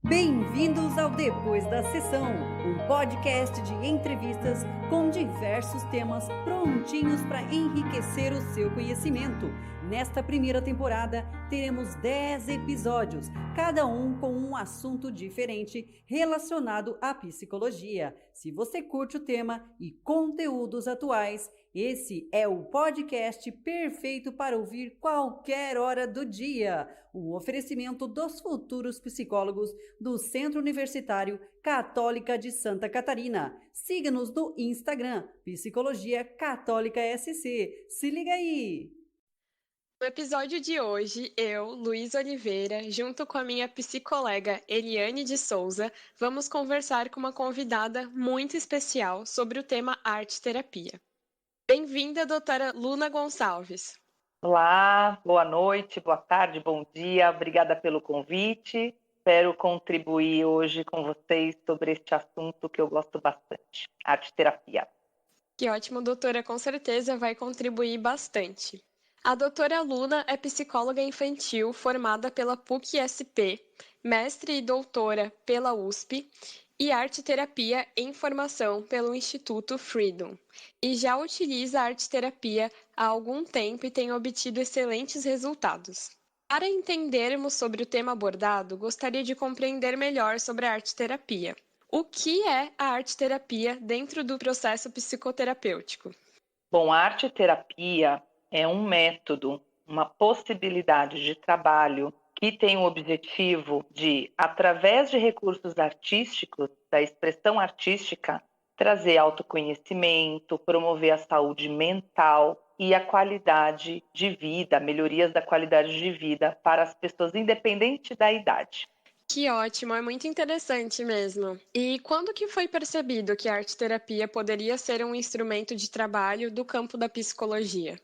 Bem-vindos ao Depois da Sessão, um podcast de entrevistas com diversos temas prontinhos para enriquecer o seu conhecimento. Nesta primeira temporada, teremos 10 episódios, cada um com um assunto diferente relacionado à psicologia. Se você curte o tema e conteúdos atuais, esse é o podcast perfeito para ouvir qualquer hora do dia. Um oferecimento dos futuros psicólogos do Centro Universitário Católica de Santa Catarina. Siga-nos no Instagram, Psicologia Católica SC. Se liga aí! No episódio de hoje, eu, Luiz Oliveira, junto com a minha psicolega Eliane de Souza, vamos conversar com uma convidada muito especial sobre o tema arte-terapia. Bem-vinda, doutora Luna Gonçalves. Olá, boa noite, boa tarde, bom dia, obrigada pelo convite. Espero contribuir hoje com vocês sobre este assunto que eu gosto bastante, arte-terapia. Que ótimo, doutora, com certeza vai contribuir bastante. A doutora Luna é psicóloga infantil formada pela PUC-SP, mestre e doutora pela USP e arte-terapia em formação pelo Instituto Freedom. E já utiliza a arte-terapia há algum tempo e tem obtido excelentes resultados. Para entendermos sobre o tema abordado, gostaria de compreender melhor sobre a arte-terapia. O que é a arte-terapia dentro do processo psicoterapêutico? Bom, a arte-terapia é um método, uma possibilidade de trabalho que tem o objetivo de, através de recursos artísticos, da expressão artística, trazer autoconhecimento, promover a saúde mental e a qualidade de vida, melhorias da qualidade de vida para as pessoas, independente da idade. Que ótimo, é muito interessante mesmo. E quando que foi percebido que a arte-terapia poderia ser um instrumento de trabalho do campo da psicologia?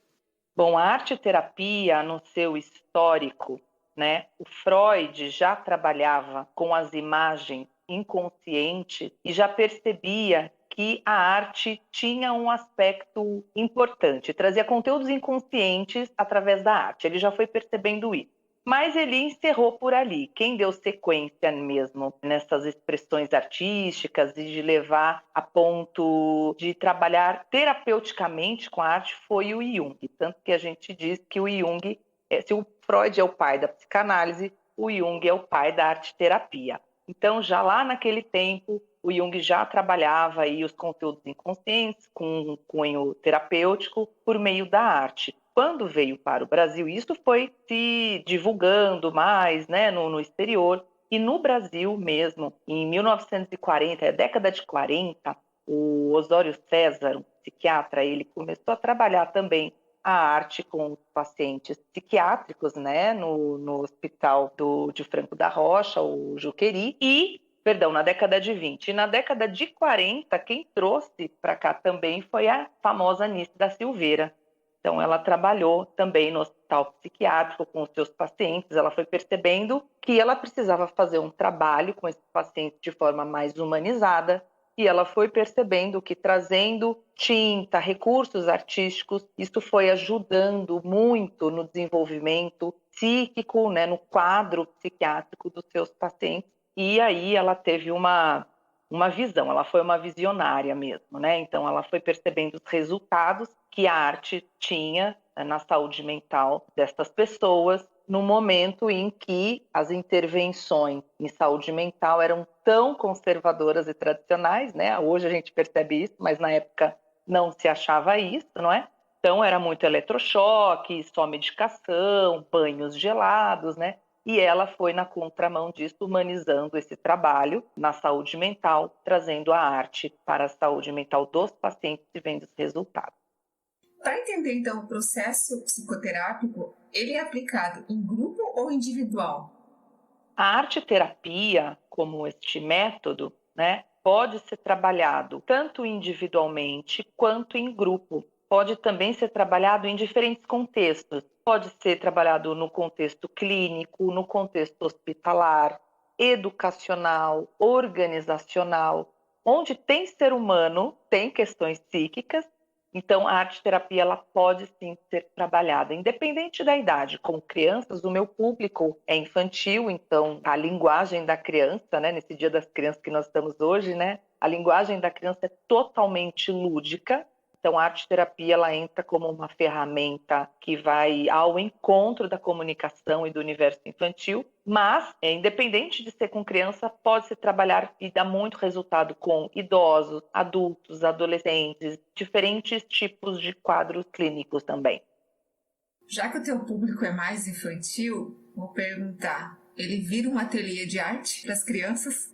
Bom, a arte-terapia, no seu histórico, né, o Freud já trabalhava com as imagens inconscientes e já percebia que a arte tinha um aspecto importante, trazia conteúdos inconscientes através da arte. Ele já foi percebendo isso. Mas ele encerrou por ali. Quem deu sequência mesmo nessas expressões artísticas e de levar a ponto de trabalhar terapeuticamente com a arte foi o Jung. Tanto que a gente diz que o Jung, se o Freud é o pai da psicanálise, o Jung é o pai da arte-terapia. Então, já lá naquele tempo, o Jung já trabalhava aí os conteúdos inconscientes com um cunho terapêutico por meio da arte. Quando veio para o Brasil, isso foi se divulgando mais, né, no exterior. E no Brasil mesmo, em 1940, década de 40, o Osório César, um psiquiatra, ele começou a trabalhar também a arte com os pacientes psiquiátricos, né, no hospital de Franco da Rocha, o Juqueri, na década de 20. E na década de 40, quem trouxe para cá também foi a famosa Anice da Silveira. Então, ela trabalhou também no hospital psiquiátrico com os seus pacientes. Ela foi percebendo que ela precisava fazer um trabalho com esses pacientes de forma mais humanizada. E ela foi percebendo que trazendo tinta, recursos artísticos, isso foi ajudando muito no desenvolvimento psíquico, né, no quadro psiquiátrico dos seus pacientes. E aí ela teve uma visão, ela foi uma visionária mesmo, né? Então ela foi percebendo os resultados que a arte tinha na saúde mental destas pessoas no momento em que as intervenções em saúde mental eram tão conservadoras e tradicionais, né? Hoje a gente percebe isso, mas na época não se achava isso, não é? Então era muito eletrochoque, só medicação, banhos gelados, né? E ela foi na contramão disso, humanizando esse trabalho na saúde mental, trazendo a arte para a saúde mental dos pacientes e vendo os resultados. Para entender, então, o processo psicoterápico, ele é aplicado em grupo ou individual? A arte-terapia, como este método, né, pode ser trabalhado tanto individualmente quanto em grupo. Pode também ser trabalhado em diferentes contextos. Pode ser trabalhado no contexto clínico, no contexto hospitalar, educacional, organizacional. Onde tem ser humano, tem questões psíquicas, Então, a arte-terapia ela pode sim ser trabalhada, independente da idade. Com crianças, o meu público é infantil, então a linguagem da criança, né, nesse Dia das Crianças que nós estamos hoje, né, a linguagem da criança é totalmente lúdica. Então, a arte-terapia ela entra como uma ferramenta que vai ao encontro da comunicação e do universo infantil, mas, independente de ser com criança, pode se trabalhar e dá muito resultado com idosos, adultos, adolescentes, diferentes tipos de quadros clínicos também. Já que o teu público é mais infantil, vou perguntar, ele vira um ateliê de arte para as crianças?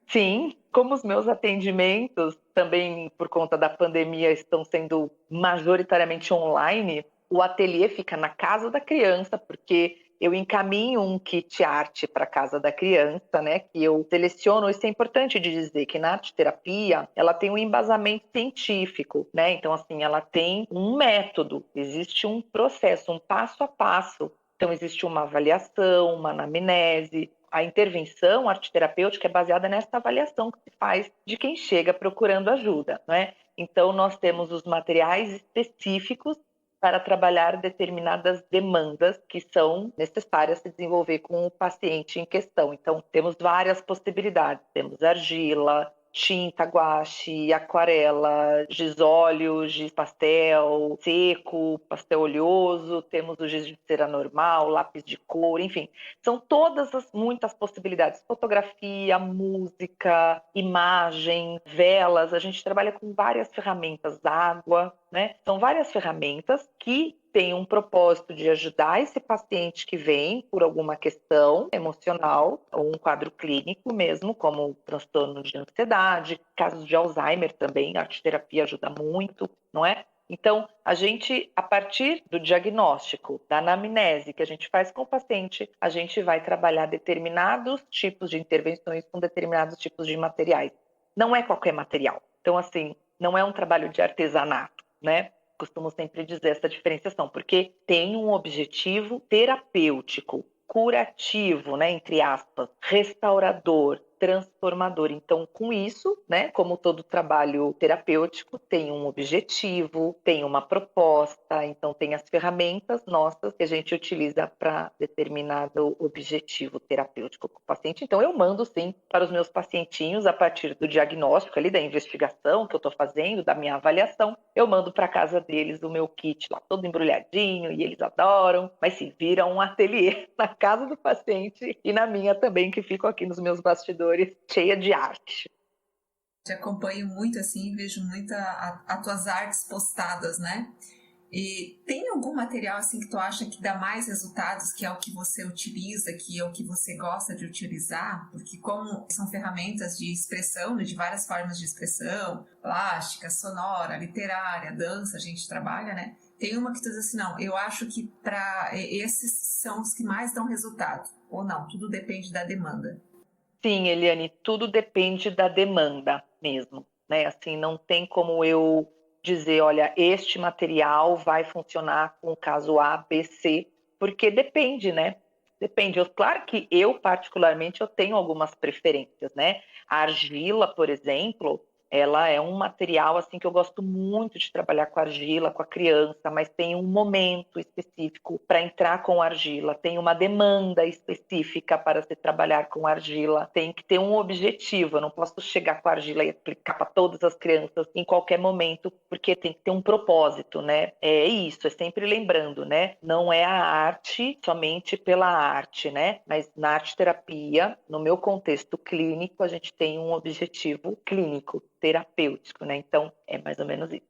Sim, como os meus atendimentos, também por conta da pandemia, estão sendo majoritariamente online, o ateliê fica na casa da criança, porque eu encaminho um kit arte para a casa da criança, né? Que eu seleciono. Isso é importante de dizer que na arte-terapia ela tem um embasamento científico, né? Então, assim, ela tem um método, existe um processo, um passo a passo. Então, existe uma avaliação, uma anamnese. A intervenção arte-terapêutica é baseada nessa avaliação que se faz de quem chega procurando ajuda, né? Então, nós temos os materiais específicos para trabalhar determinadas demandas que são necessárias se desenvolver com o paciente em questão. Então, temos várias possibilidades. Temos argila, tinta, guache, aquarela, giz óleo, giz pastel, seco, pastel oleoso, temos o giz de cera normal, lápis de cor, enfim. São todas as muitas possibilidades. Fotografia, música, imagem, velas. A gente trabalha com várias ferramentas, água, né? São várias ferramentas que tem um propósito de ajudar esse paciente que vem por alguma questão emocional ou um quadro clínico mesmo, como transtorno de ansiedade, casos de Alzheimer também, a arte-terapia ajuda muito, não é? Então, a gente, a partir do diagnóstico, da anamnese que a gente faz com o paciente, a gente vai trabalhar determinados tipos de intervenções com determinados tipos de materiais. Não é qualquer material. Então, assim, não é um trabalho de artesanato, né? Costumo sempre dizer essa diferenciação, porque tem um objetivo terapêutico, curativo, né, entre aspas, restaurador, transformador. Então, com isso, né, como todo trabalho terapêutico, tem um objetivo, tem uma proposta, então tem as ferramentas nossas que a gente utiliza para determinado objetivo terapêutico com o paciente. Então, eu mando, sim, para os meus pacientinhos, a partir do diagnóstico ali, da investigação que eu estou fazendo, da minha avaliação, eu mando para a casa deles o meu kit lá, todo embrulhadinho, e eles adoram, mas se vira um ateliê na casa do paciente e na minha também, que fico aqui nos meus bastidores, cheia de arte. Te acompanho muito assim, vejo muito as tuas artes postadas, né? E tem algum material assim que tu acha que dá mais resultados, que é o que você utiliza, que é o que você gosta de utilizar? Porque como são ferramentas de expressão, de várias formas de expressão, plástica, sonora, literária, dança, a gente trabalha, né? Tem uma que tu diz assim, não, eu acho que para esses são os que mais dão resultado. Ou não, tudo depende da demanda. Sim, Eliane, tudo depende da demanda mesmo, né? Assim, não tem como eu dizer, olha, este material vai funcionar com o caso A, B, C, porque depende, né? Depende. Claro que eu, particularmente, eu tenho algumas preferências, né? A argila, por exemplo, ela é um material assim que eu gosto muito de trabalhar com argila, com a criança, mas tem um momento específico para entrar com argila, tem uma demanda específica para se trabalhar com argila, tem que ter um objetivo. Eu não posso chegar com a argila e aplicar para todas as crianças em qualquer momento, porque tem que ter um propósito, né? É isso, é sempre lembrando, né? Não é a arte somente pela arte, né? Mas na arte-terapia, no meu contexto clínico, a gente tem um objetivo clínico, terapêutico, né? Então, é mais ou menos isso.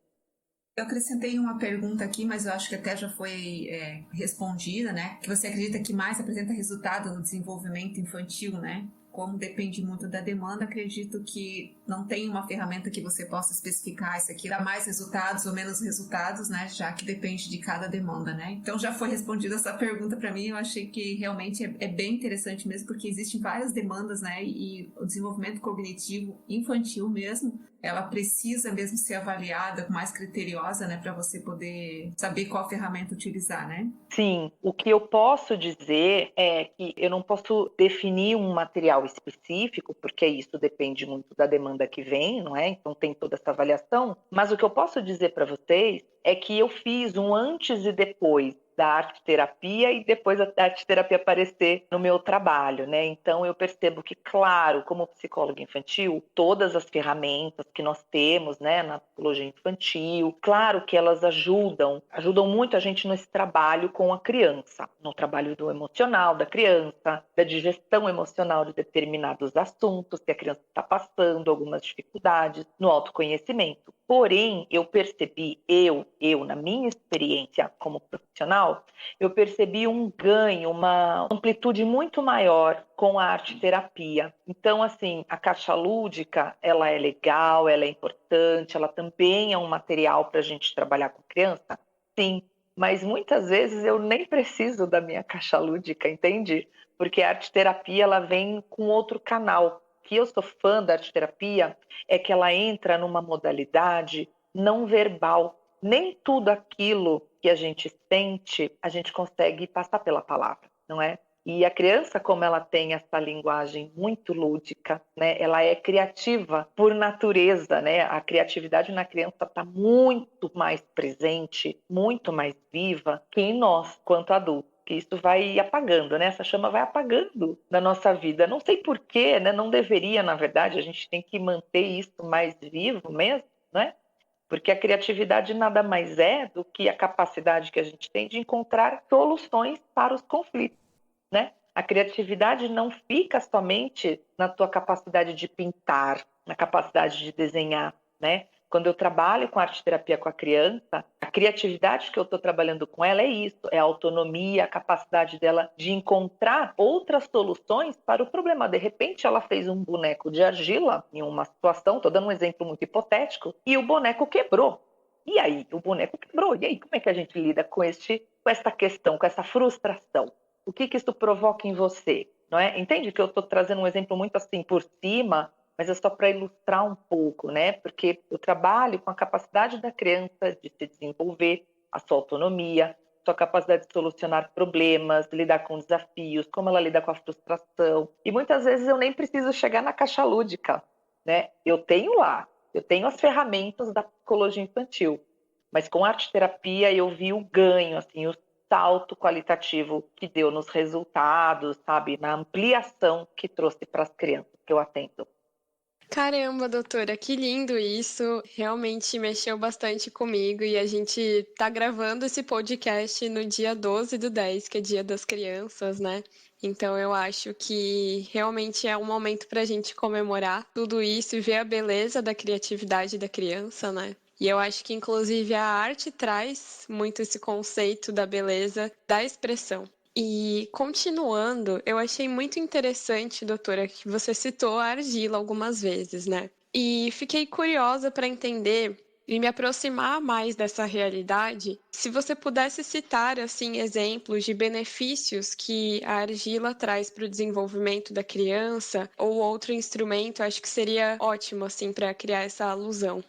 Eu acrescentei uma pergunta aqui, mas eu acho que até já foi respondida, né? Que você acredita que mais apresenta resultado no desenvolvimento infantil, né? Como depende muito da demanda, acredito que não tem uma ferramenta que você possa especificar isso aqui dá mais resultados ou menos resultados, né? Já que depende de cada demanda, né? Então já foi respondida essa pergunta para mim. Eu achei que realmente é bem interessante mesmo, porque existem várias demandas, né? E o desenvolvimento cognitivo infantil mesmo, ela precisa mesmo ser avaliada mais criteriosa, né? Para você poder saber qual ferramenta utilizar, né? Sim, o que eu posso dizer é que eu não posso definir um material material específico, porque isso depende muito da demanda que vem, não é? Então tem toda essa avaliação. Mas o que eu posso dizer para vocês é que eu fiz um antes e depois da arte-terapia e depois da arte-terapia aparecer no meu trabalho, né? Então eu percebo que, claro, como psicóloga infantil, todas as ferramentas que nós temos, né, na psicologia infantil, claro que elas ajudam muito a gente nesse trabalho com a criança, no trabalho do emocional da criança, da digestão emocional de determinados assuntos que a criança está passando, algumas dificuldades, no autoconhecimento. Porém, eu percebi, na minha experiência como profissional, eu percebi um ganho, uma amplitude muito maior com a arte-terapia. Então, assim, a caixa lúdica, ela é legal, ela é importante, ela também é um material para a gente trabalhar com criança? Sim, mas muitas vezes eu nem preciso da minha caixa lúdica, entende? Porque a arte-terapia, ela vem com outro canal. O que eu sou fã da arte-terapia é que ela entra numa modalidade não verbal. Nem tudo aquilo que a gente sente, a gente consegue passar pela palavra, não é? E a criança, como ela tem essa linguagem muito lúdica, né? Ela é criativa por natureza, né? A criatividade na criança está muito mais presente, muito mais viva que em nós, quanto adultos. Que isso vai apagando, né? Essa chama vai apagando na nossa vida. Não sei porquê, né? Não deveria, na verdade, a gente tem que manter isso mais vivo mesmo, né? Porque a criatividade nada mais é do que a capacidade que a gente tem de encontrar soluções para os conflitos, né? A criatividade não fica somente na tua capacidade de pintar, na capacidade de desenhar, né? Quando eu trabalho com arte-terapia com a criança, a criatividade que eu estou trabalhando com ela é isso, é a autonomia, a capacidade dela de encontrar outras soluções para o problema. De repente, ela fez um boneco de argila em uma situação, estou dando um exemplo muito hipotético, e o boneco quebrou. E aí, o boneco quebrou. E aí, como é que a gente lida com essa questão, com essa frustração? O que isso provoca em você? Não é? Entende que eu estou trazendo um exemplo muito assim por cima, mas é só para ilustrar um pouco, né? Porque eu trabalho com a capacidade da criança de se desenvolver, a sua autonomia, sua capacidade de solucionar problemas, lidar com desafios, como ela lida com a frustração. E muitas vezes eu nem preciso chegar na caixa lúdica, né? Eu tenho as ferramentas da psicologia infantil, mas com a arte-terapia eu vi o ganho, assim, o salto qualitativo que deu nos resultados, sabe? Na ampliação que trouxe para as crianças que eu atendo. Caramba, doutora, que lindo isso. Realmente mexeu bastante comigo e a gente tá gravando esse podcast no dia 12/10, que é Dia das Crianças, né? Então eu acho que realmente é um momento pra gente comemorar tudo isso e ver a beleza da criatividade da criança, né? E eu acho que, inclusive, a arte traz muito esse conceito da beleza da expressão. E continuando, eu achei muito interessante, doutora, que você citou a argila algumas vezes, né? E fiquei curiosa para entender e me aproximar mais dessa realidade, se você pudesse citar assim exemplos de benefícios que a argila traz para o desenvolvimento da criança ou outro instrumento, acho que seria ótimo assim para criar essa alusão.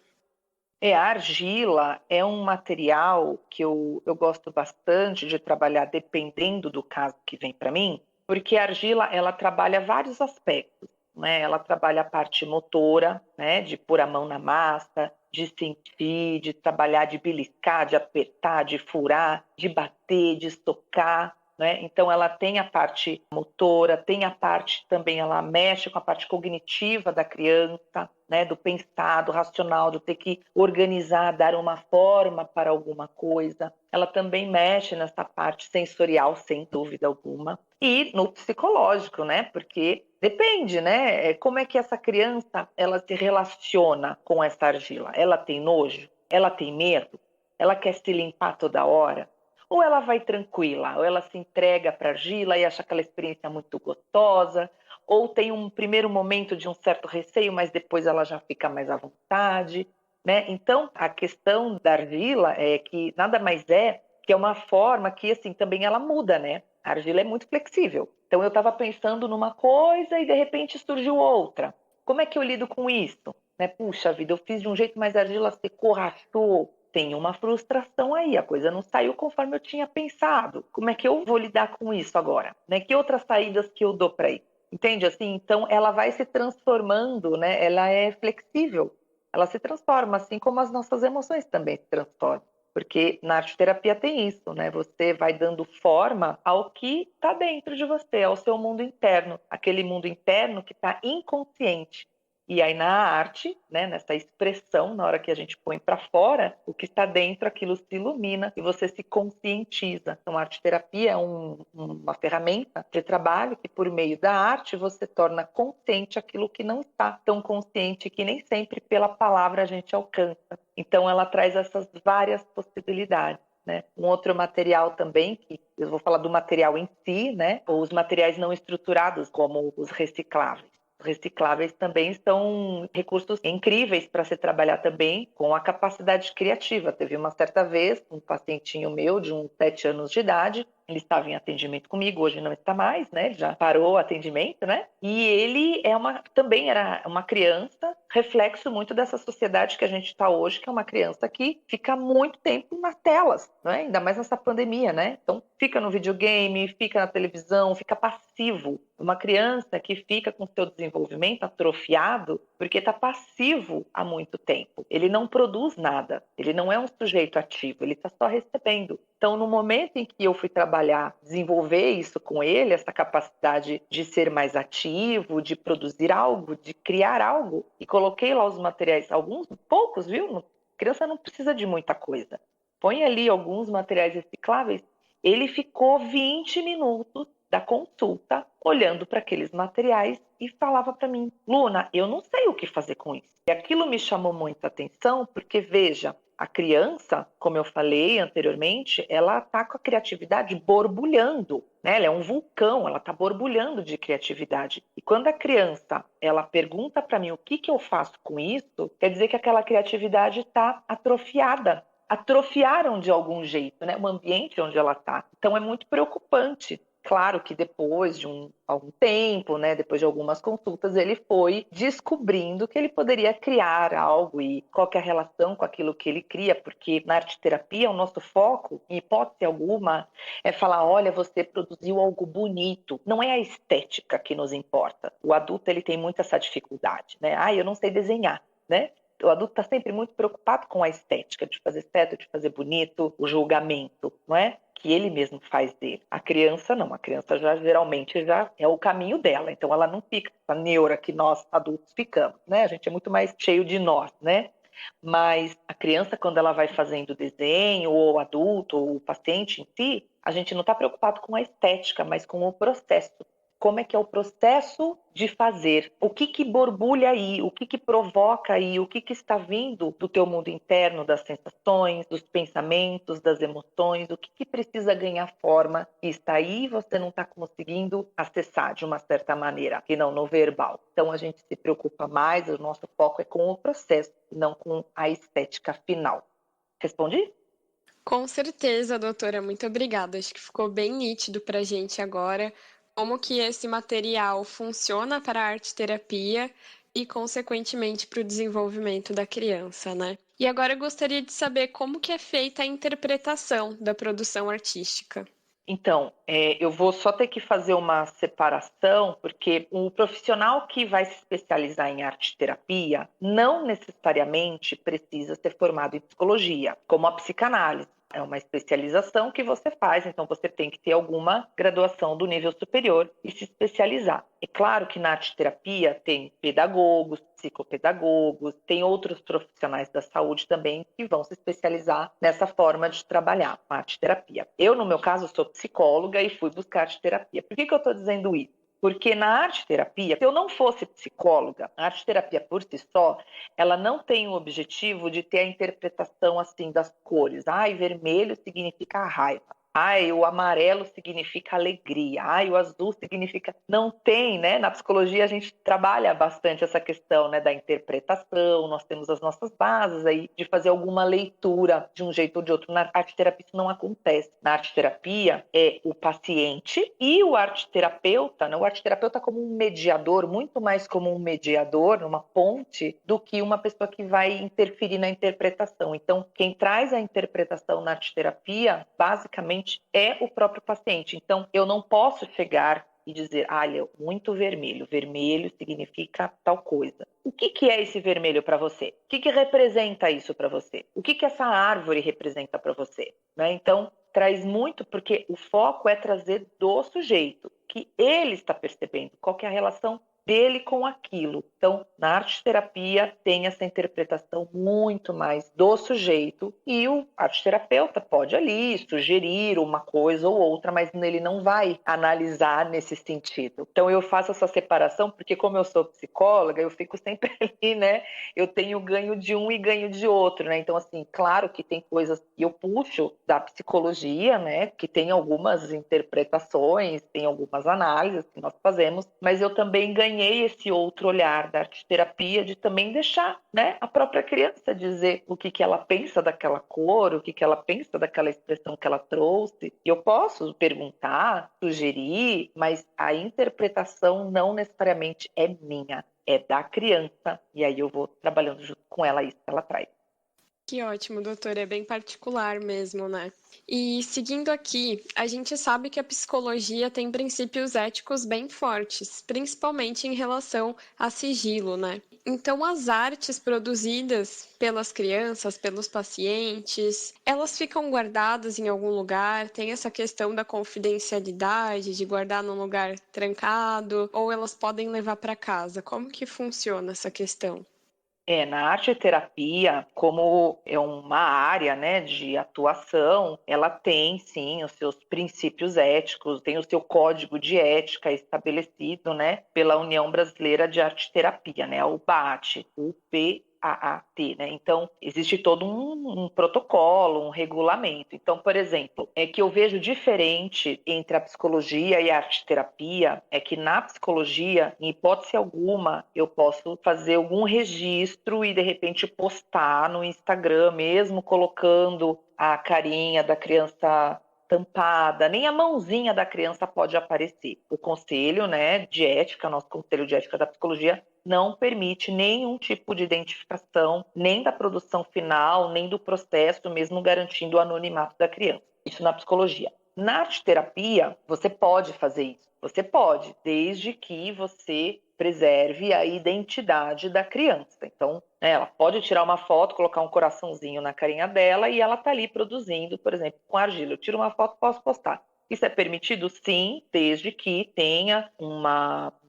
A argila é um material que eu gosto bastante de trabalhar dependendo do caso que vem para mim, porque a argila ela trabalha vários aspectos, né? Ela trabalha a parte motora, né? De pôr a mão na massa, de sentir, de trabalhar, de beliscar, de apertar, de furar, de bater, de estocar, né? Então ela tem a parte motora, tem a parte também, ela mexe com a parte cognitiva da criança, né? Do pensar, do racional, do ter que organizar, dar uma forma para alguma coisa. Ela também mexe nessa parte sensorial, sem dúvida alguma. E no psicológico, né? Porque depende, né? Como é que essa criança ela se relaciona com essa argila? Ela tem nojo? Ela tem medo? Ela quer se limpar toda hora? Ou ela vai tranquila, ou ela se entrega para a argila e acha aquela experiência muito gostosa, ou tem um primeiro momento de um certo receio, mas depois ela já fica mais à vontade, né? Então, a questão da argila é que nada mais é que é uma forma que, assim, também ela muda, né? A argila é muito flexível. Então, eu estava pensando numa coisa e, de repente, surgiu outra. Como é que eu lido com isso? Né? Puxa vida, eu fiz de um jeito, mas a argila secou, rachou. Tem uma frustração aí, a coisa não saiu conforme eu tinha pensado. Como é que eu vou lidar com isso agora? Né? Que outras saídas que eu dou para isso? Entende? Assim, então ela vai se transformando, né? Ela é flexível, ela se transforma, assim como as nossas emoções também se transformam. Porque na arte-terapia tem isso, né? Você vai dando forma ao que está dentro de você, ao seu mundo interno, aquele mundo interno que está inconsciente. E aí na arte, né, nessa expressão, na hora que a gente põe para fora, o que está dentro, aquilo se ilumina e você se conscientiza. Então a arte-terapia é uma ferramenta de trabalho que por meio da arte você torna consciente aquilo que não está tão consciente, que nem sempre pela palavra a gente alcança. Então ela traz essas várias possibilidades. Né? Um outro material também, que eu vou falar do material em si, né? Ou os materiais não estruturados, como os recicláveis. Recicláveis também são recursos incríveis para se trabalhar também com a capacidade criativa. Teve uma certa vez, um pacientinho meu de uns 7 anos de idade, ele estava em atendimento comigo, hoje não está mais, né? Ele já parou o atendimento, né? E ele também era uma criança, reflexo muito dessa sociedade que a gente está hoje, que é uma criança que fica muito tempo nas telas, né? Ainda mais nessa pandemia, né? Então fica no videogame, fica na televisão, fica passivo. Uma criança que fica com seu desenvolvimento atrofiado porque está passivo há muito tempo. Ele não produz nada, ele não é um sujeito ativo, ele está só recebendo. Então, no momento em que eu fui trabalhar, desenvolver isso com ele, essa capacidade de ser mais ativo, de produzir algo, de criar algo, e coloquei lá os materiais, alguns, poucos, viu? A criança não precisa de muita coisa. Põe ali alguns materiais recicláveis, ele ficou 20 minutos da consulta olhando para aqueles materiais e falava para mim: Luna, eu não sei o que fazer com isso. E aquilo me chamou muita atenção porque, veja, a criança, como eu falei anteriormente, ela está com a criatividade borbulhando, né? Ela é um vulcão, ela está borbulhando de criatividade. E quando a criança ela pergunta para mim o que eu faço com isso, quer dizer que aquela criatividade está atrofiada. Atrofiaram de algum jeito, né? O ambiente onde ela está. Então é muito preocupante. Claro que depois de algum tempo, né, depois de algumas consultas, ele foi descobrindo que ele poderia criar algo e qual que é a relação com aquilo que ele cria, porque na arte-terapia o nosso foco, em hipótese alguma, é falar: olha, você produziu algo bonito. Não é a estética que nos importa. O adulto ele tem muito essa dificuldade, né? Eu não sei desenhar, né? O adulto está sempre muito preocupado com a estética, de fazer certo, de fazer bonito, o julgamento, não é? Que ele mesmo faz dele. A criança não, a criança já geralmente já é o caminho dela, então ela não fica com a neura que nós adultos ficamos, né? A gente é muito mais cheio de nós, né? Mas a criança, quando ela vai fazendo desenho, ou o adulto, ou o paciente em si, a gente não está preocupado com a estética, mas com o processo. Como é que é o processo de fazer? O que borbulha aí? O que provoca aí? O que está vindo do teu mundo interno, das sensações, dos pensamentos, das emoções? O que precisa ganhar forma e está aí e você não está conseguindo acessar de uma certa maneira, e não no verbal. Então a gente se preocupa mais, o nosso foco é com o processo, não com a estética final. Respondi? Com certeza, doutora, muito obrigada. Acho que ficou bem nítido para a gente agora como que esse material funciona para a arte-terapia e, consequentemente, para o desenvolvimento da criança, né? E agora eu gostaria de saber como que é feita a interpretação da produção artística. Então, eu vou só ter que fazer uma separação, porque o profissional que vai se especializar em arte-terapia não necessariamente precisa ser formado em psicologia, como a psicanálise. É uma especialização que você faz, então você tem que ter alguma graduação do nível superior e se especializar. É claro que na arte-terapia tem pedagogos, psicopedagogos, tem outros profissionais da saúde também que vão se especializar nessa forma de trabalhar a arte-terapia. Eu, no meu caso, sou psicóloga e fui buscar arte-terapia. Por que eu estou dizendo isso? Porque na arte-terapia, se eu não fosse psicóloga, a arte-terapia por si só, ela não tem o objetivo de ter a interpretação assim das cores. Vermelho significa raiva. O amarelo significa alegria. O azul significa... Não tem, né? Na psicologia a gente trabalha bastante essa questão, né, da interpretação. Nós temos as nossas bases aí de fazer alguma leitura de um jeito ou de outro. Na arte-terapia isso não acontece. Na arte-terapia é o paciente e o arte-terapeuta, né? O arte-terapeuta como um mediador, muito mais como um mediador, uma ponte, do que uma pessoa que vai interferir na interpretação. Então, quem traz a interpretação na arte-terapia, basicamente, é o próprio paciente. Então, eu não posso chegar e dizer, olha, muito vermelho, vermelho significa tal coisa. O que é esse vermelho para você? O que representa isso para você? O que essa árvore representa para você? Né? Então, traz muito, porque o foco é trazer do sujeito, que ele está percebendo, qual que é a relação dele com aquilo. Então, na arte-terapia tem essa interpretação muito mais do sujeito e o arte-terapeuta pode ali sugerir uma coisa ou outra, mas ele não vai analisar nesse sentido. Então, eu faço essa separação porque, como eu sou psicóloga, eu fico sempre ali, né? Eu tenho ganho de um e ganho de outro, né? Então, assim, claro que tem coisas que eu puxo da psicologia, né? Que tem algumas interpretações, tem algumas análises que nós fazemos, mas eu também ganhei esse outro olhar da arte-terapia de também deixar, né, a própria criança dizer o que ela pensa daquela cor, o que ela pensa daquela expressão que ela trouxe. E eu posso perguntar, sugerir, mas a interpretação não necessariamente é minha, é da criança. E aí eu vou trabalhando junto com ela isso que ela traz. Que ótimo, doutora, é bem particular mesmo, né? E seguindo aqui, a gente sabe que a psicologia tem princípios éticos bem fortes, principalmente em relação a sigilo, né? Então, as artes produzidas pelas crianças, pelos pacientes, elas ficam guardadas em algum lugar? Tem essa questão da confidencialidade, de guardar num lugar trancado, ou elas podem levar para casa? Como que funciona essa questão? Na arte-terapia, como é uma área, né, de atuação, ela tem, sim, os seus princípios éticos, tem o seu código de ética estabelecido, né, pela União Brasileira de Arte-Terapia, né, a UBAAT, UPAAT, né? Então, existe todo um protocolo, um regulamento. Então, por exemplo, é que eu vejo diferente entre a psicologia e a arte-terapia, é que na psicologia, em hipótese alguma, eu posso fazer algum registro e, de repente, postar no Instagram, mesmo colocando a carinha da criança tampada, nem a mãozinha da criança pode aparecer. O conselho, né, de ética, nosso conselho de ética da psicologia, não permite nenhum tipo de identificação, nem da produção final, nem do processo, mesmo garantindo o anonimato da criança. Isso na psicologia. Na arte-terapia, você pode fazer isso. Você pode, desde que você preserve a identidade da criança. Então, ela pode tirar uma foto, colocar um coraçãozinho na carinha dela e ela está ali produzindo, por exemplo, com argila. Eu tiro uma foto, posso postar. Isso é permitido? Sim, desde que tenha um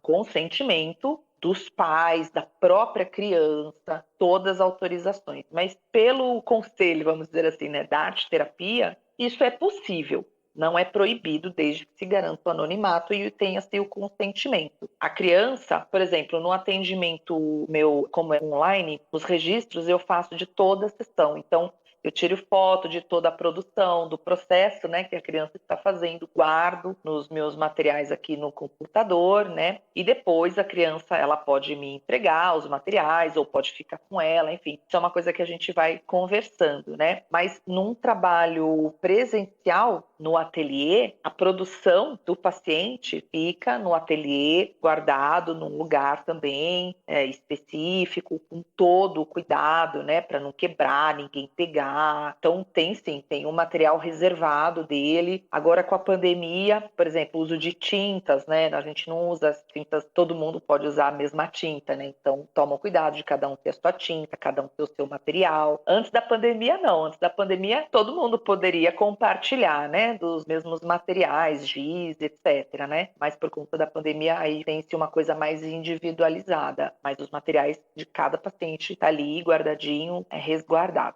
consentimento dos pais, da própria criança, todas as autorizações. Mas pelo conselho, vamos dizer assim, né, da arte-terapia, isso é possível. Não é proibido, desde que se garanta o anonimato e tenha-se o consentimento. A criança, por exemplo, no atendimento meu, como é online, os registros eu faço de toda a sessão. Então, eu tiro foto de toda a produção, do processo, né, que a criança está fazendo, guardo nos meus materiais aqui no computador, né? E depois a criança, ela pode me entregar os materiais ou pode ficar com ela, enfim. Isso é uma coisa que a gente vai conversando, né? Mas num trabalho presencial, no ateliê, a produção do paciente fica no ateliê, guardado num lugar também específico, com todo o cuidado, né, para não quebrar, ninguém pegar. Então tem um material reservado dele. Agora com a pandemia, por exemplo, o uso de tintas, né, a gente não usa as tintas, todo mundo pode usar a mesma tinta, né, então toma cuidado de cada um ter a sua tinta, cada um ter o seu material. Antes da pandemia não, antes da pandemia todo mundo poderia compartilhar, né, dos mesmos materiais, giz, etc, né, mas por conta da pandemia aí tem-se uma coisa mais individualizada, mas os materiais de cada paciente tá ali guardadinho, resguardado.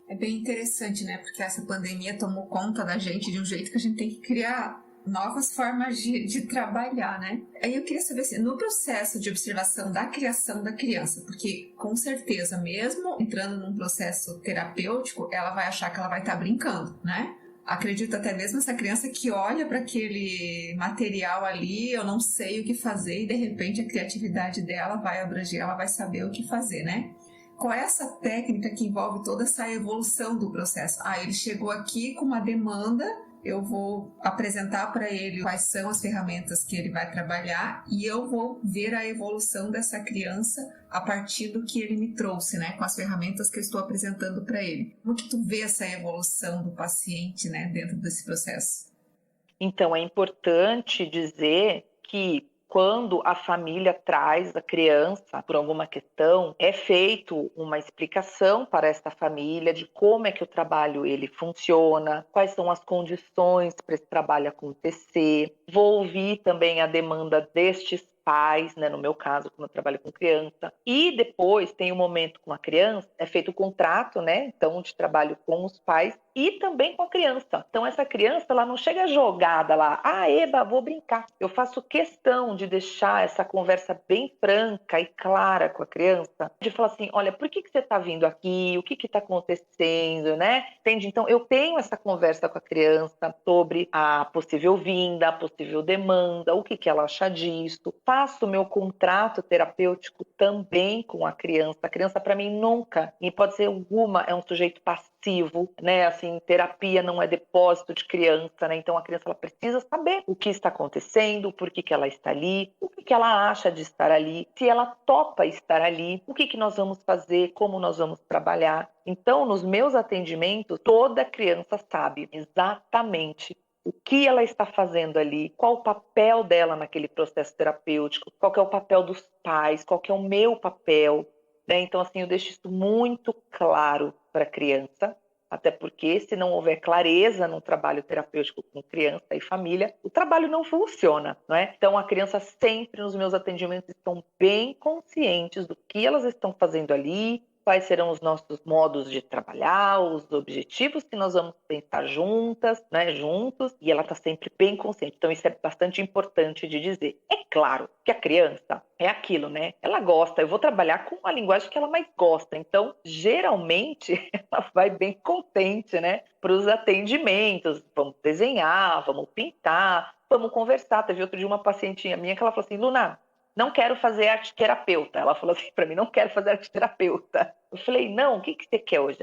É bem interessante, né? Porque essa pandemia tomou conta da gente de um jeito que a gente tem que criar novas formas de trabalhar, né? Aí eu queria saber assim, no processo de observação da criação da criança, porque com certeza, mesmo entrando num processo terapêutico, ela vai achar que ela vai estar brincando, né? Acredito até mesmo essa criança que olha para aquele material ali, eu não sei o que fazer, e de repente a criatividade dela vai abranger, ela vai saber o que fazer, né? Qual é essa técnica que envolve toda essa evolução do processo? Ele chegou aqui com uma demanda, eu vou apresentar para ele quais são as ferramentas que ele vai trabalhar e eu vou ver a evolução dessa criança a partir do que ele me trouxe, né? Com as ferramentas que eu estou apresentando para ele. Como que tu vê essa evolução do paciente, né, dentro desse processo? Então, é importante dizer que quando a família traz a criança por alguma questão, é feito uma explicação para esta família de como é que o trabalho ele funciona, quais são as condições para esse trabalho acontecer. Vou ouvir também a demanda destes pais, né, no meu caso, como eu trabalho com criança. E depois tem um momento com a criança, é feito o contrato, né, então de trabalho com os pais e também com a criança. Então essa criança, ela não chega jogada lá, eba, vou brincar. Eu faço questão de deixar essa conversa bem franca e clara com a criança, de falar assim, olha, por que você está vindo aqui? O que está acontecendo, né? Entende? Então eu tenho essa conversa com a criança sobre a possível vinda, a possível demanda, o que ela acha disso. Faço o meu contrato terapêutico também com a criança. A criança, para mim, nunca, em hipótese alguma, é um sujeito passivo, né? Assim, terapia não é depósito de criança, né? Então a criança ela precisa saber o que está acontecendo, por que ela está ali, o que ela acha de estar ali, se ela topa estar ali, o que nós vamos fazer, como nós vamos trabalhar. Então, nos meus atendimentos, toda criança sabe exatamente o que ela está fazendo ali, qual o papel dela naquele processo terapêutico, qual que é o papel dos pais, qual que é o meu papel, né? Então, assim, eu deixo isso muito claro para a criança, até porque se não houver clareza no trabalho terapêutico com criança e família, o trabalho não funciona, não é? Então, a criança sempre nos meus atendimentos estão bem conscientes do que elas estão fazendo ali, quais serão os nossos modos de trabalhar, os objetivos que nós vamos pensar juntas, né, juntos, e ela está sempre bem consciente. Então, isso é bastante importante de dizer. É claro que a criança é aquilo, né? Ela gosta, eu vou trabalhar com a linguagem que ela mais gosta. Então, geralmente, ela vai bem contente, né, para os atendimentos. Vamos desenhar, vamos pintar, vamos conversar. Teve outro dia uma pacientinha minha que ela falou assim, Luna, não quero fazer arte terapeuta. Ela falou assim para mim, não quero fazer arte terapeuta. Eu falei, não, o que você quer hoje?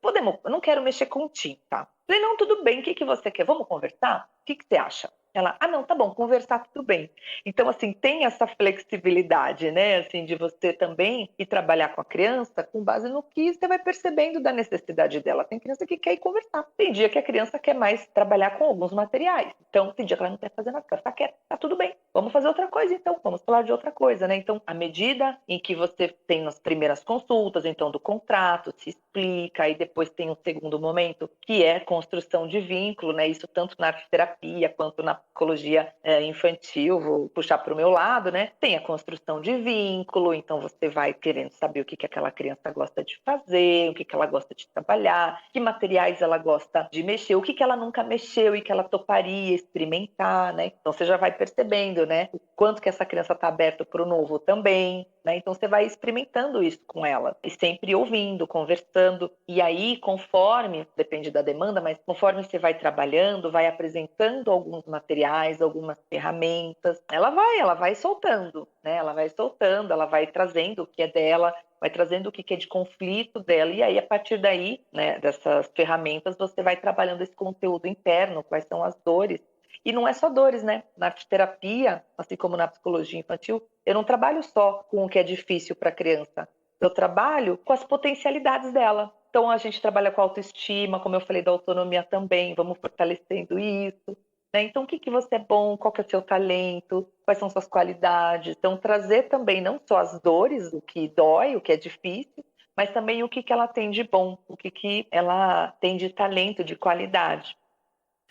Podemos, eu não quero mexer com tinta. Eu falei, não, tudo bem, o que você quer? Vamos conversar? O que você acha? Ela, não, tá bom, conversar tudo bem. Então, assim, tem essa flexibilidade, né, assim, de você também ir trabalhar com a criança com base no que você vai percebendo da necessidade dela. Tem criança que quer ir conversar. Tem dia que a criança quer mais trabalhar com alguns materiais. Então, tem dia que ela não quer fazer nada, ela tá quieta, tá tudo bem. Vamos fazer outra coisa, então. Vamos falar de outra coisa, né? Então, à medida em que você tem nas primeiras consultas, então, do contrato, se explica, aí depois tem um segundo momento, que é construção de vínculo, né? Isso tanto na arte terapia quanto na psicologia infantil, vou puxar para o meu lado, né? Tem a construção de vínculo, então você vai querendo saber o que aquela criança gosta de fazer, o que ela gosta de trabalhar, que materiais ela gosta de mexer, o que ela nunca mexeu e que ela toparia experimentar, né? Então você já vai percebendo, né? O quanto que essa criança está aberta para o novo também, né? Então você vai experimentando isso com ela e sempre ouvindo, conversando, e aí conforme, depende da demanda, mas conforme você vai trabalhando, vai apresentando alguns materiais, algumas ferramentas, ela vai soltando, né? Ela vai soltando, ela vai trazendo o que é dela, vai trazendo o que é de conflito dela, e aí a partir daí, né, dessas ferramentas, você vai trabalhando esse conteúdo interno, quais são as dores. E não é só dores, né? Na arte terapia, assim como na psicologia infantil, eu não trabalho só com o que é difícil para a criança. Eu trabalho com as potencialidades dela. Então, a gente trabalha com a autoestima, como eu falei, da autonomia também, vamos fortalecendo isso, né? Então, o que você é bom, qual que é o seu talento, quais são suas qualidades. Então, trazer também não só as dores, o que dói, o que é difícil, mas também o que ela tem de bom, o que ela tem de talento, de qualidade.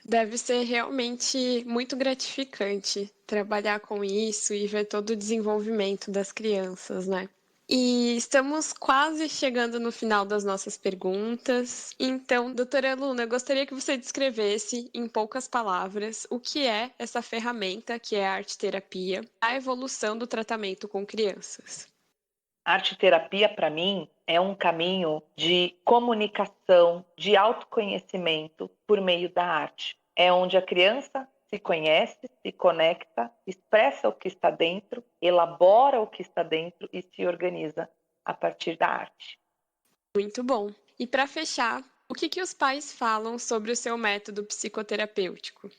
Deve ser realmente muito gratificante trabalhar com isso e ver todo o desenvolvimento das crianças, né? E estamos quase chegando no final das nossas perguntas. Então, doutora Luna, eu gostaria que você descrevesse, em poucas palavras, o que é essa ferramenta, que é a arte-terapia, a evolução do tratamento com crianças. Arte-terapia, para mim, é um caminho de comunicação, de autoconhecimento por meio da arte. É onde a criança se conhece, se conecta, expressa o que está dentro, elabora o que está dentro e se organiza a partir da arte. Muito bom. E para fechar, o que os pais falam sobre o seu método psicoterapêutico?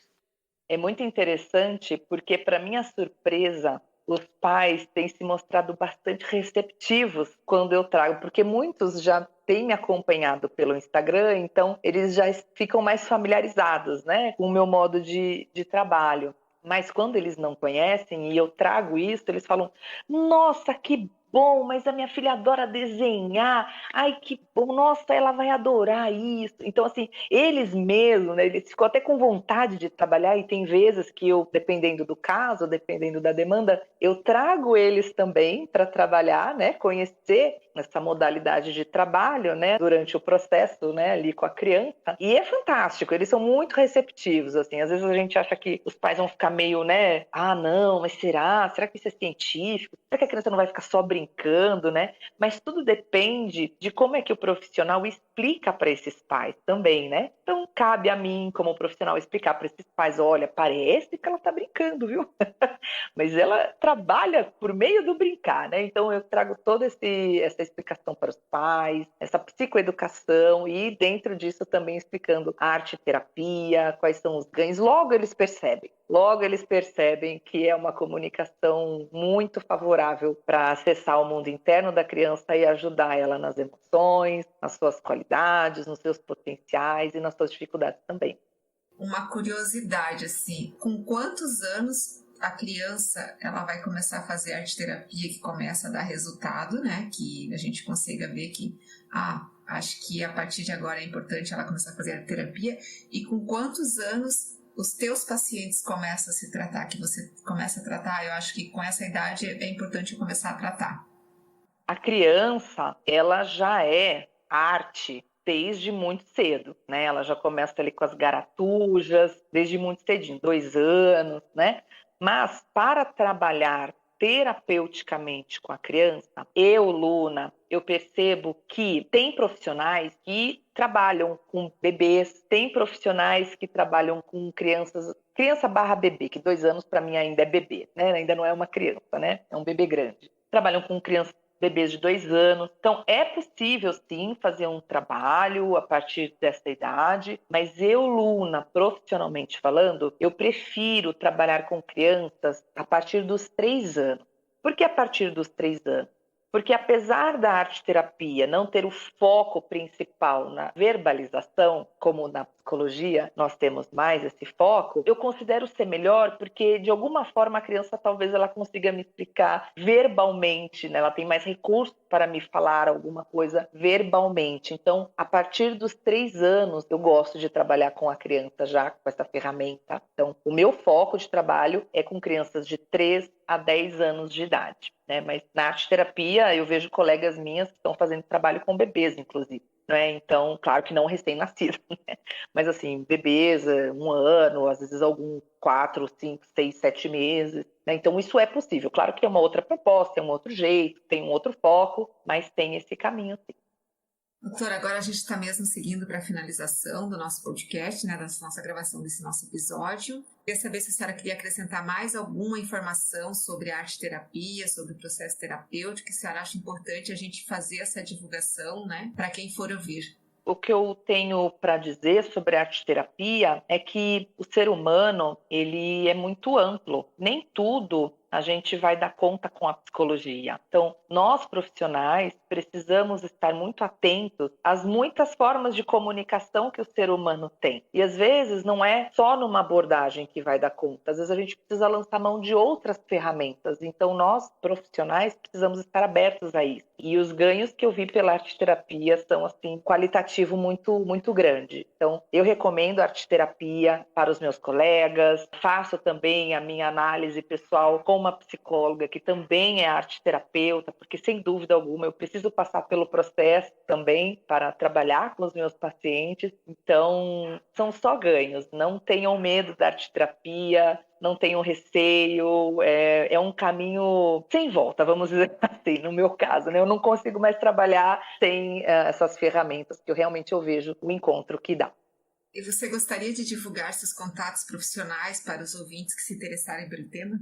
É muito interessante porque, para minha surpresa, os pais têm se mostrado bastante receptivos quando eu trago, porque muitos já têm me acompanhado pelo Instagram, então eles já ficam mais familiarizados, né, com o meu modo de trabalho. Mas quando eles não conhecem e eu trago isso, eles falam: nossa, que bom, mas a minha filha adora desenhar. Ai, que bom, nossa, ela vai adorar isso. Então, assim, eles mesmos, né, eles ficam até com vontade de trabalhar, e tem vezes que eu, dependendo do caso, dependendo da demanda, eu trago eles também para trabalhar, né, conhecer essa modalidade de trabalho, né, durante o processo, né, ali com a criança. E é fantástico, eles são muito receptivos, assim. Às vezes a gente acha que os pais vão ficar meio, né, ah, não, mas será? Será que isso é científico? Será que a criança não vai ficar só brincando, né? Mas tudo depende de como é que o profissional explica para esses pais também, né? Então, cabe a mim, como profissional, explicar para esses pais: olha, parece que ela está brincando, viu? Mas ela trabalha por meio do brincar, né? Então, eu trago toda essa explicação para os pais, essa psicoeducação, e dentro disso também explicando a arte-terapia, quais são os ganhos. Logo eles percebem que é uma comunicação muito favorável para acessar o mundo interno da criança e ajudar ela nas emoções, nas suas qualidades, nos seus potenciais e nas suas dificuldades também. Uma curiosidade, assim, com quantos anos a criança ela vai começar a fazer arte terapia, que começa a dar resultado, né? Que a gente consiga ver que, acho que a partir de agora é importante ela começar a fazer arte terapia. E com quantos anos os teus pacientes começam a se tratar, que você começa a tratar? Eu acho que com essa idade é importante começar a tratar. A criança, ela já é arte desde muito cedo, né? Ela já começa ali com as garatujas, desde muito cedinho, 2 anos, né? Mas para trabalhar terapeuticamente com a criança, Luna, eu percebo que tem profissionais que trabalham com bebês, tem profissionais que trabalham com criança barra bebê, que 2 anos para mim ainda é bebê, né? Ainda não é uma criança, né? É um bebê grande. Trabalham com bebês de 2 anos. Então, é possível, sim, fazer um trabalho a partir dessa idade, mas Luna, profissionalmente falando, eu prefiro trabalhar com crianças a partir dos 3 anos. Por que a partir dos 3 anos? Porque apesar da arte-terapia não ter o foco principal na verbalização, como na psicologia nós temos mais esse foco, eu considero ser melhor porque, de alguma forma, a criança talvez ela consiga me explicar verbalmente, né? Ela tem mais recursos para me falar alguma coisa verbalmente. Então, a partir dos 3 anos, eu gosto de trabalhar com a criança já com essa ferramenta. Então, o meu foco de trabalho é com crianças de 3 a 10 anos de idade, né? Mas na arte-terapia eu vejo colegas minhas que estão fazendo trabalho com bebês, inclusive, né? Então, claro que não recém-nascido, né? Mas assim, bebês, 1 ano, às vezes alguns 4, 5, 6, 7 meses, né? Então isso é possível. Claro que é uma outra proposta, é um outro jeito, tem um outro foco, mas tem esse caminho, sim. Doutora, agora a gente está mesmo seguindo para a finalização do nosso podcast, né, da nossa gravação desse nosso episódio. Queria saber se a senhora queria acrescentar mais alguma informação sobre arte-terapia, sobre o processo terapêutico, que a senhora acha importante a gente fazer essa divulgação, né, para quem for ouvir. O que eu tenho para dizer sobre a arte-terapia é que o ser humano, ele é muito amplo. Nem tudo a gente vai dar conta com a psicologia. Então, nós profissionais precisamos estar muito atentos às muitas formas de comunicação que o ser humano tem. E às vezes não é só numa abordagem que vai dar conta. Às vezes a gente precisa lançar mão de outras ferramentas. Então, nós profissionais precisamos estar abertos a isso. E os ganhos que eu vi pela arte-terapia são, assim, qualitativo muito, muito grande. Então, eu recomendo a arte-terapia para os meus colegas. Faço também a minha análise pessoal com uma psicóloga que também é arte-terapeuta, porque, sem dúvida alguma, eu preciso passar pelo processo também para trabalhar com os meus pacientes. Então, são só ganhos. Não tenham medo da arte-terapia, não tenham receio, é um caminho sem volta, vamos dizer assim, no meu caso, né? Eu não consigo mais trabalhar sem essas ferramentas, que eu vejo o encontro que dá. E você gostaria de divulgar seus contatos profissionais para os ouvintes que se interessarem pelo tema?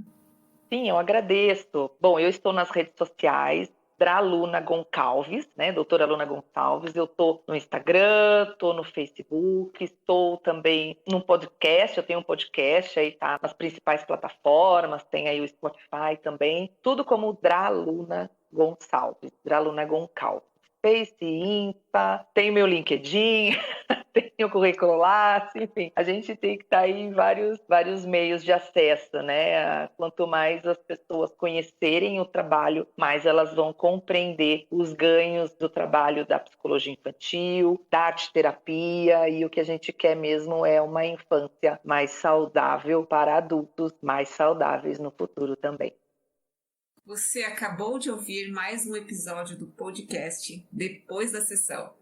Sim, eu agradeço. Bom, eu estou nas redes sociais, Luna Goncalves, né? Doutora Luna Goncalves. Eu estou no Instagram, estou no Facebook, estou também num podcast. Eu tenho um podcast aí, tá? Nas principais plataformas, tem aí o Spotify também. Tudo como Luna Gonçalves, Luna Goncalves. Face, Insta, tem meu LinkedIn. tem o currículo Lattes, enfim, a gente tem que estar aí em vários meios de acesso, né? Quanto mais as pessoas conhecerem o trabalho, mais elas vão compreender os ganhos do trabalho da psicologia infantil, da arte-terapia, e o que a gente quer mesmo é uma infância mais saudável para adultos mais saudáveis no futuro também. Você acabou de ouvir mais um episódio do podcast Depois da Sessão.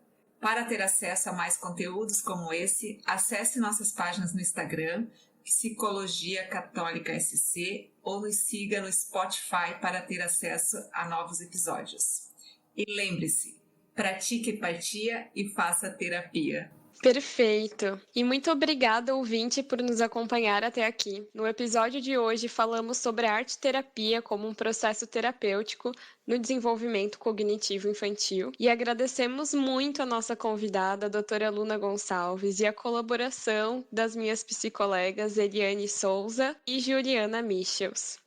Para ter acesso a mais conteúdos como esse, acesse nossas páginas no Instagram, Psicologia Católica SC, ou nos siga no Spotify para ter acesso a novos episódios. E lembre-se, pratique empatia e faça terapia. Perfeito! E muito obrigada, ouvinte, por nos acompanhar até aqui. No episódio de hoje, falamos sobre a arte-terapia como um processo terapêutico no desenvolvimento cognitivo infantil e agradecemos muito a nossa convidada, a doutora Luna Gonçalves, e a colaboração das minhas psicolegas Eliane Souza e Juliana Michels.